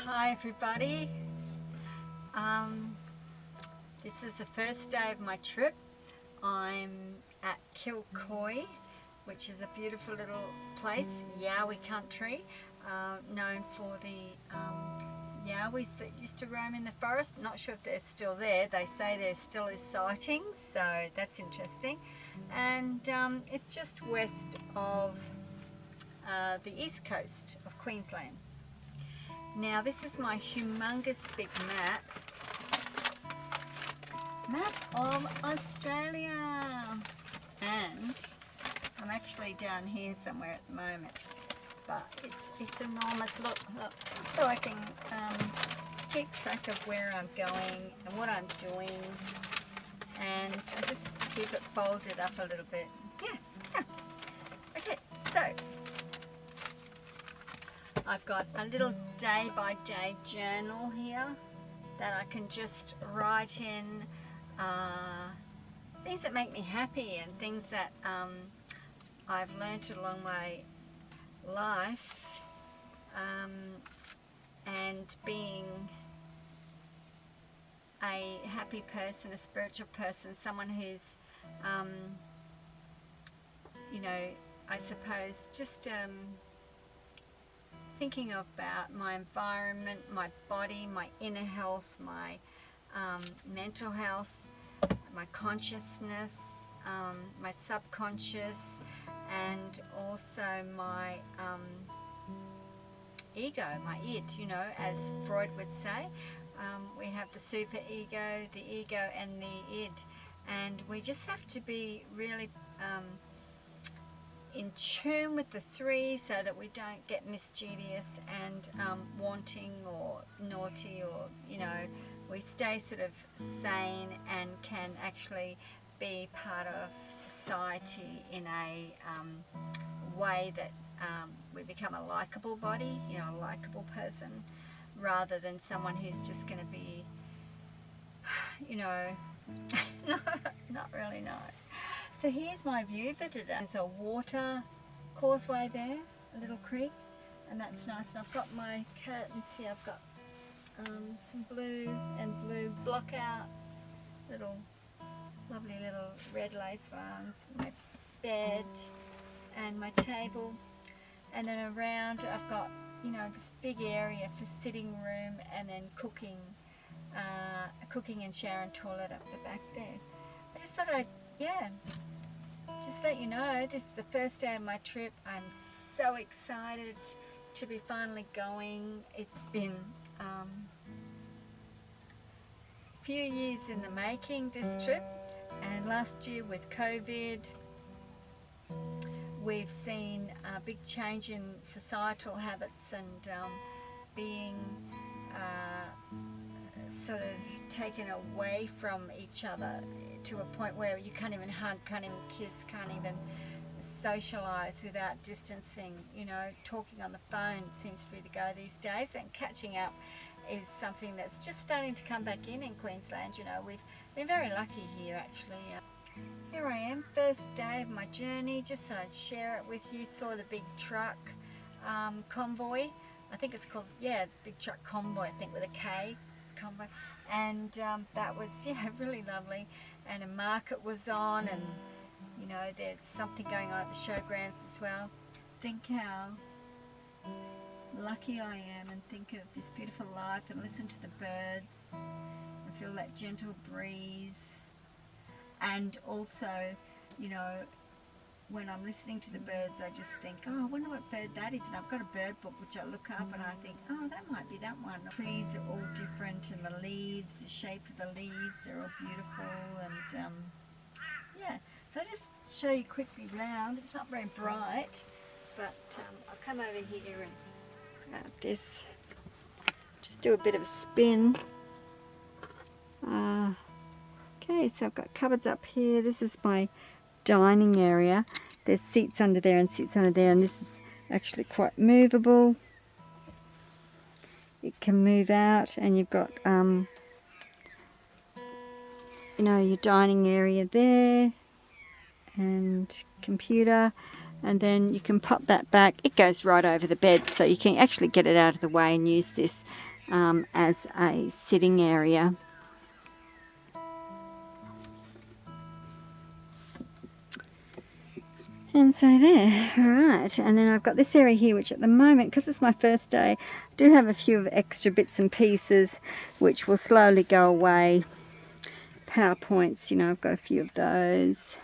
Hi everybody. This is the first day of my trip. I'm at Kilcoy, which is a beautiful little place, Yowie country, known for the Yowies that used to roam in the forest. Not sure if they're still there. They say there still is sightings, so that's interesting. And it's just west of the east coast of Queensland. Now this is my humongous big map of Australia, and I'm actually down here somewhere at the moment, but it's enormous. Look, so I can keep track of where I'm going and what I'm doing, and I just keep it folded up a little bit. Yeah. Okay, so I've got a little day-by-day journal here that I can just write in things that make me happy and things that I've learnt along my life, and being a happy person, a spiritual person, someone who's, I suppose just thinking about my environment, my body, my inner health, my mental health, my consciousness, my subconscious, and also my ego, my id, as Freud would say. We have the super ego, the ego, and the id, and we just have to be really in tune with the three so that we don't get mischievous and wanting or naughty, or we stay sort of sane and can actually be part of society in a way that we become a likable body, a likable person, rather than someone who's just going to be not really nice. So here's my view for today. There's a water causeway there, a little creek, and that's nice. And I've got my curtains here. I've got some blue and blue block out, lovely little red lace ones, my bed and my table, and then around I've got this big area for sitting room, and then cooking and shower and toilet up the back there. I just thought I'd just let you know, this is the first day of my trip. I'm so excited to be finally going. It's been a few years in the making, this trip, and last year with COVID we've seen a big change in societal habits and being sort of taken away from each other to a point where you can't even hug, can't even kiss, can't even socialise without distancing. Talking on the phone seems to be the go these days, and catching up is something that's just starting to come back in Queensland. We've been very lucky here actually. Here I am, first day of my journey. Just thought I'd share it with you. Saw the big truck convoy. I think it's called, big truck convoy, I think, with a K, convoy. And that was, really lovely. And a market was on, and, there's something going on at the showgrounds as well. Think how lucky I am, and think of this beautiful life, and listen to the birds, and feel that gentle breeze. And also, when I'm listening to the birds, I just think, I wonder what bird that is. And I've got a bird book which I look up, and I think, that might be that one. The trees are all different, and the leaves, the shape of the leaves, they're all beautiful. And so I'll just show you quickly round. It's not very bright, but I'll come over here and grab this. Just do a bit of a spin. Okay, so I've got cupboards up here. This is my dining area. There's seats under there and seats under there, and this is actually quite movable. It can move out, and you've got your dining area there, and computer, and then you can pop that back. It goes right over the bed, so you can actually get it out of the way and use this as a sitting area. And so there, alright, and then I've got this area here, which at the moment, because it's my first day, I do have a few of extra bits and pieces which will slowly go away. PowerPoints, you know, I've got a few of those.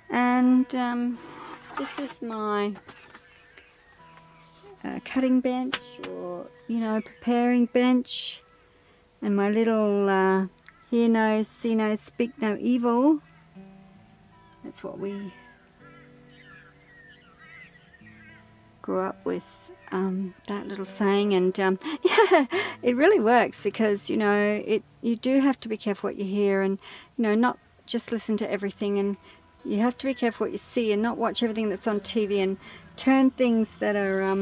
And this is my cutting bench, or, you know, preparing bench. And my little hear no, see no, speak no evil. That's what we grew up with, that little saying, and yeah, it really works, because you know you do have to be careful what you hear, and you know, not just listen to everything, and you have to be careful what you see, and not watch everything that's on TV, and turn things that are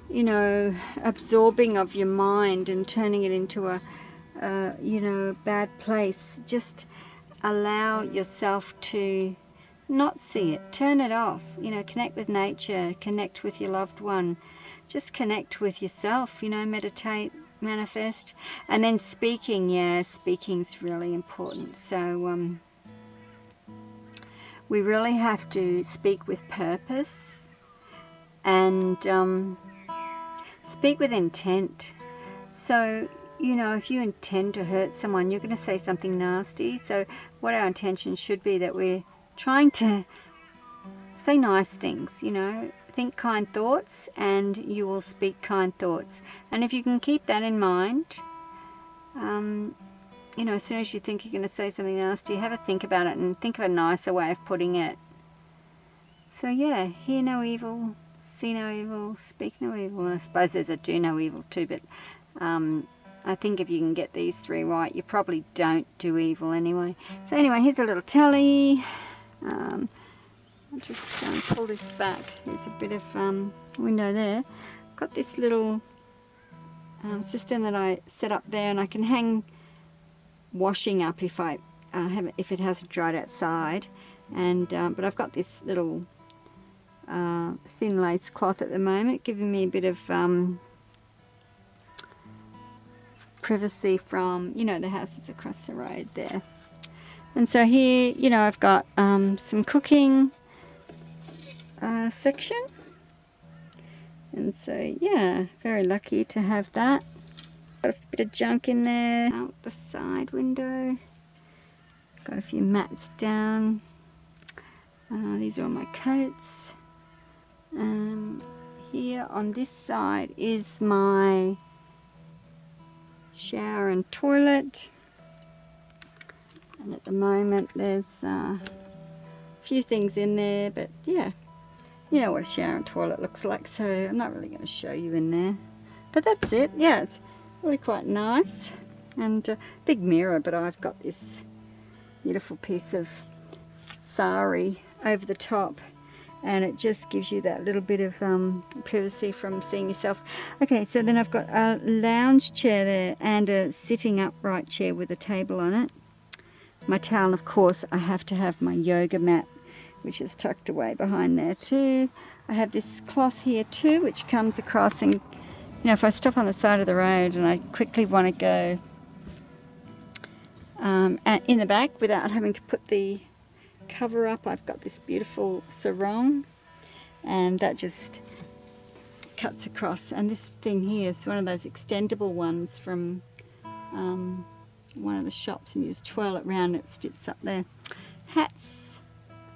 you know, absorbing of your mind and turning it into a you know, bad place. Just allow yourself to not see it, turn it off, you know, connect with nature, connect with your loved one, just connect with yourself, you know, meditate, manifest. And then speaking, yeah, speaking's really important. So we really have to speak with purpose, and speak with intent. So, you know, if you intend to hurt someone, you're going to say something nasty. So what our intention should be, that we're trying to say nice things, you know, think kind thoughts, and you will speak kind thoughts. And if you can keep that in mind, you know, as soon as you think you're going to say something nasty, have a think about it and think of a nicer way of putting it. So yeah, hear no evil, see no evil, speak no evil. And I suppose there's a do no evil too, but I think if you can get these three right, you probably don't do evil anyway. So anyway, here's a little telly. I'll just pull this back. There's a bit of window there. Got this little system that I set up there, and I can hang washing up if I if it hasn't dried outside. And but I've got this little thin lace cloth at the moment, giving me a bit of privacy from, you know, the houses across the road there. And so here, you know, I've got some cooking section, and so yeah, very lucky to have that. Got a bit of junk in there. Out the side window, got a few mats down. These are all my coats. Here on this side is my shower and toilet, and at the moment there's a few things in there, but yeah, you know what a shower and toilet looks like, so I'm not really going to show you in there, but that's it. Yeah, it's really quite nice, and big mirror, but I've got this beautiful piece of sari over the top, and it just gives you that little bit of privacy from seeing yourself. Okay, so then I've got a lounge chair there and a sitting upright chair with a table on it. My towel, of course, I have to have my yoga mat, which is tucked away behind there too. I have this cloth here too, which comes across, and you know, if I stop on the side of the road and I quickly want to go in the back without having to put the cover up, I've got this beautiful sarong, and that just cuts across. And this thing here is one of those extendable ones from one of the shops, and you just twirl it round, it sits up there. Hats,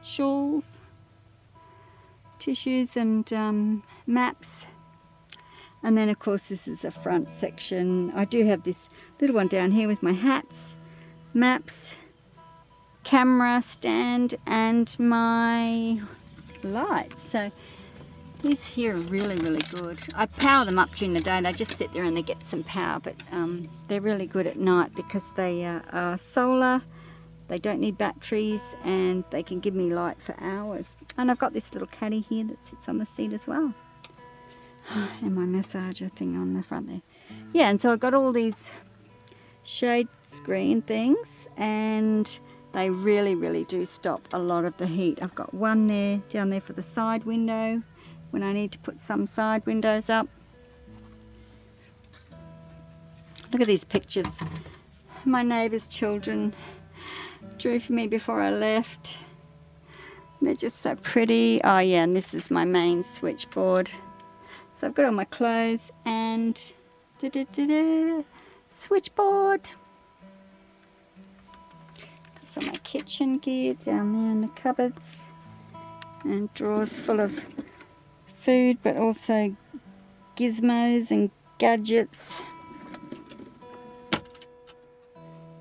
shawls, tissues, and maps. And then of course this is a front section. I do have this little one down here with my hats, maps, camera stand, and my lights. So these here are really, really good. I power them up during the day. They just sit there and they get some power, but they're really good at night because they are solar, they don't need batteries, and they can give me light for hours. And I've got this little caddy here that sits on the seat as well. And my massager thing on the front there. Yeah, and so I've got all these shade screen things, and they really, really do stop a lot of the heat. I've got one there, down there for the side window when I need to put some side windows up. Look at these pictures. My neighbour's children drew for me before I left. They're just so pretty. Oh yeah, and this is my main switchboard. So I've got all my clothes and switchboard. Got some of my kitchen gear down there in the cupboards. And drawers full of food, but also gizmos and gadgets.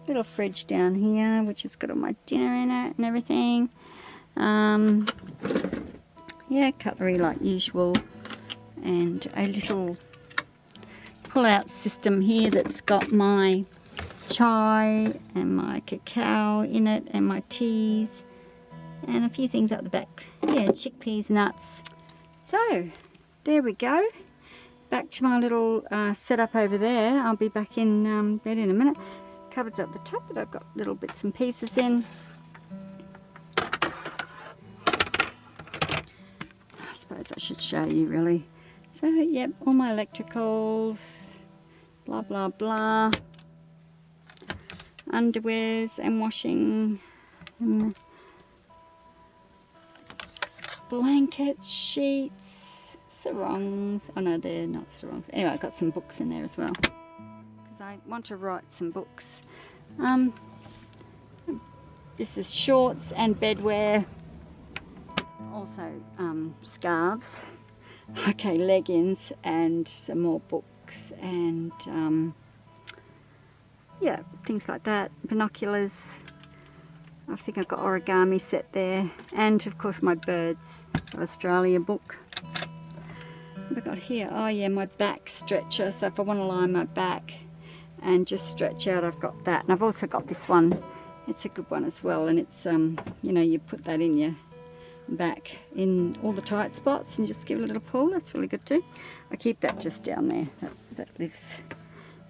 Little fridge down here, which has got all my dinner in it and everything. Yeah, cutlery like usual. And a little pull-out system here that's got my chai and my cacao in it and my teas and a few things up the back. Yeah, chickpeas, nuts. So, there we go. Back to my little setup over there. I'll be back in bed in a minute. Cupboards up the top that I've got little bits and pieces in. I suppose I should show you really. So, yep, all my electricals, blah, blah, blah. Underwears and washing. And blankets, sheets, sarongs. Oh no, they're not sarongs. Anyway, I've got some books in there as well. I want to write some books. This is shorts and bedwear, also scarves, okay, leggings and some more books and yeah, things like that, binoculars. I think I've got origami set there, and of course my Birds of Australia book. What have I got here? Oh yeah, my back stretcher, so if I want to lie on my back and just stretch out, I've got that. And I've also got this one. It's a good one as well, and it's you know, you put that in your back in all the tight spots and just give it a little pull. That's really good too. I keep that just down there. That lives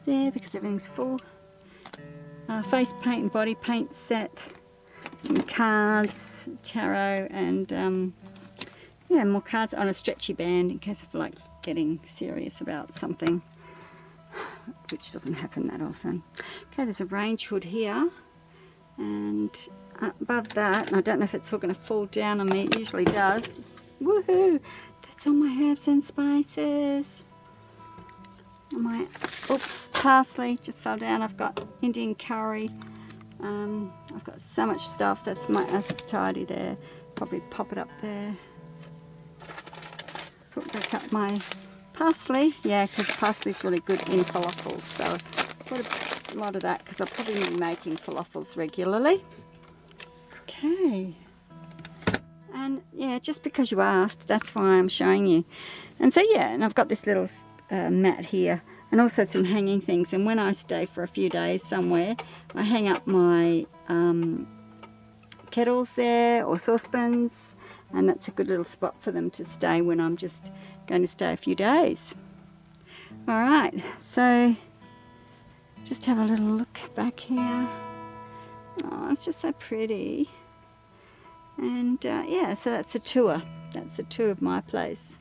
there because everything's full. Face paint and body paint set, some cards, tarot, and yeah, more cards on a stretchy band in case I feel like getting serious about something, which doesn't happen that often. Okay, there's a range hood here, and above that, and I don't know if it's all going to fall down on me, it usually does. Woohoo! That's all my herbs and spices. My, oops, parsley just fell down. I've got Indian curry. I've got so much stuff. That's my aspartame there. Probably pop it up there. Put back up my parsley, yeah, because parsley's really good in falafels, so put a lot of that because I'll probably be making falafels regularly. Okay, and yeah, just because you asked, that's why I'm showing you. And so yeah, and I've got this little mat here, and also some hanging things, and when I stay for a few days somewhere, I hang up my kettles there, or saucepans, and that's a good little spot for them to stay when I'm just going to stay a few days. Alright, so just have a little look back here. Oh, it's just so pretty. And yeah, so that's a tour. That's a tour of my place.